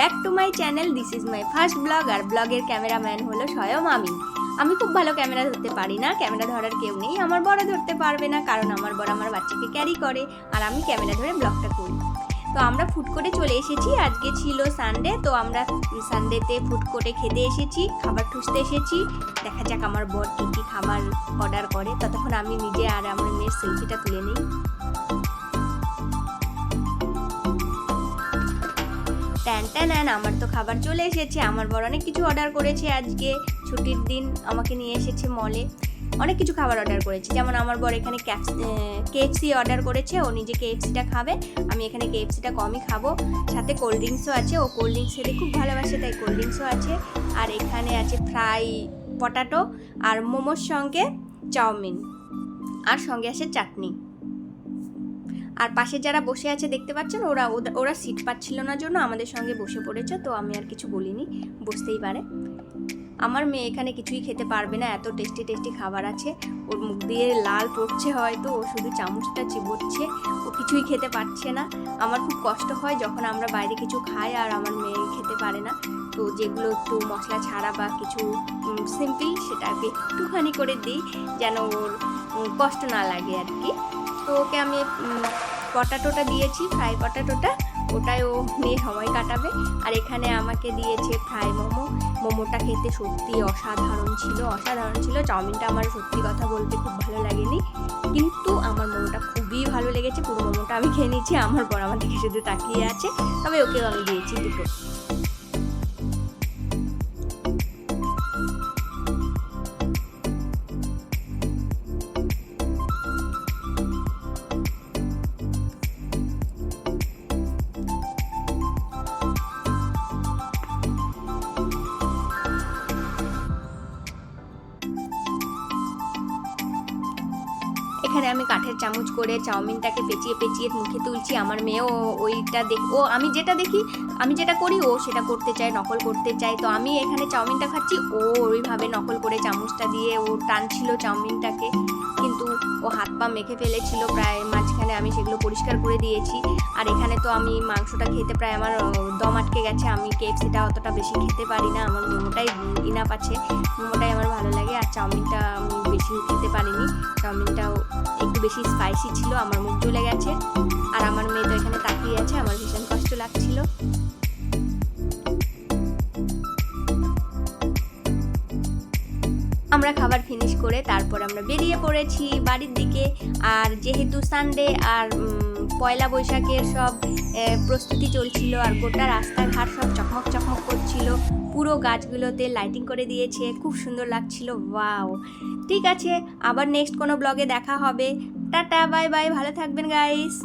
Back to my channel. This is my first blog, আর ব্লগের cameraman হলো স্বয়ং আমি খুব ভালো ক্যামেরা ধরতে পারি না, ক্যামেরা ধরার কেউ নেই, আমার বড় ধরতে পারবে না, কারণ আমার বড় আমার বাচ্চাকে ক্যারি করে আর আমি ক্যামেরা ধরে ব্লগটা করি। তো আমরা ফুড কোর্টে চলে এসেছি, আজকে ছিল সানডে, তো আমরা সানডেতে ফুড কোর্টে খেতে এসেছি, খাবার ঠুসতে এসেছি। দেখা যাক আমার বর কী কী খাবার অর্ডার করে, ততক্ষণ আমি নিজে আর আমার মেয়ের সেলফিটা তুলে নিই। ট্যান আমার তো খাবার চলে এসেছে। আমার বর অনেক কিছু অর্ডার করেছে, আজকে ছুটির দিন আমাকে নিয়ে এসেছে মলে, অনেক কিছু খাবার অর্ডার করেছে। যেমন আমার বর এখানে KFC অর্ডার করেছে, ও নিজে KFCটা খাবে, আমি এখানে KFCটা কমই খাবো। সাথে কোল্ড ড্রিঙ্কসও আছে, ও কোল্ড ড্রিঙ্কস খেতে খুব ভালোবাসে, তাই কোল্ড ড্রিঙ্কসও আছে। আর এখানে আছে ফ্রাই পটাটো আর মোমোর সঙ্গে চাউমিন, আর সঙ্গে আছে চাটনি। আর পাশে যারা বসে আছে দেখতে পাচ্ছেন, ওরা সিট পাচ্ছিল না জন্য আমাদের সঙ্গে বসে পড়েছে, তো আমি আর কিছু বলিনি, বসতেই পারে। আমার মেয়ে এখানে কিছুই খেতে পারবে না, এত টেস্টি টেস্টি খাবার আছে, ওর মুখ দিয়ে লাল পড়ছে, হয়তো ও শুধু চামচটা চিবোচ্ছে, ও কিছুই খেতে পারছে না। আমার খুব কষ্ট হয় যখন আমরা বাইরে কিছু খাই আর আমার মেয়ে খেতে পারে না, তো যেগুলো একটু মশলা ছাড়া বা কিছু সিম্পল সেটাকে একটুখানি করে দিই যেন ওর কষ্ট না লাগে আর কি। তো ওকে আমি পটাটোটা দিয়েছি, ফ্রাই পটাটোটা, ওটাই ও নিয়ে সময় কাটাবে। আর এখানে আমাকে দিয়েছে ফ্রাই মোমোটা খেতে সত্যি অসাধারণ ছিল। চাউমিনটা আমার সত্যি কথা বলতে খুব ভালো লাগেনি, কিন্তু আমার মোমোটা খুবই ভালো লেগেছে। পুরো মোমোটা আমি খেয়ে নিয়েছি, আমার বর আমার দিকে শুধু তাকিয়ে আছে, তবে ওকেও আমি দিয়েছি দুটো। এখানে আমি কাঠের চামচ করে চাউমিনটাকে পেঁচিয়ে পেঁচিয়ে মুখে তুলছি। আমার মেয়েও ওইটা আমি যেটা করি ও সেটা করতে চায়, নকল করতে চায়। তো আমি এখানে চাউমিনটা খাচ্ছি, ও ওইভাবে নকল করে চামচটা দিয়ে ও টানছিল চাউমিনটাকে, কিন্তু ও হাত পা মেখে ফেলেছিল প্রায় মাঝখানে, আমি সেগুলো পরিষ্কার করে দিয়েছি। আর এখানে তো আমি মাংসটা খেতে প্রায় আমার দম আটকে গেছে, আমি KFCটা অতটা বেশি খেতে পারি না, আমার মোমোটাই ইনাফ আছে, মোমোটাই আমার ভালো লাগে। আর চাউমিনটা আমি বেশি খেতে পারিনি, চাউমিনটাও একটু বেশি স্পাইসি ছিল, আমার মুখ জ্বলে গেছে। আর আমার মেয়ে তো এখানে তাকিয়ে আছে, আমার ভীষণ কষ্ট লাগছিল। আমরা খাবার ফিনিশ করে তারপর আমরা বেরিয়ে পড়েছি বাড়ির দিকে। আর যেহেতু সানডে আর পয়লা বৈশাখের সব প্রস্তুতি চলছিল, আর গোটা রাস্তাঘাট সব চকমক চকমক করছিল, পুরো গাছগুলোতে লাইটিং করে দিয়েছে, খুব সুন্দর লাগছিল। ওয়াও! ঠিক আছে, আবার নেক্সট কোনো ব্লগে দেখা হবে। টাটা, বাই বাই, ভালো থাকবেন গাইস।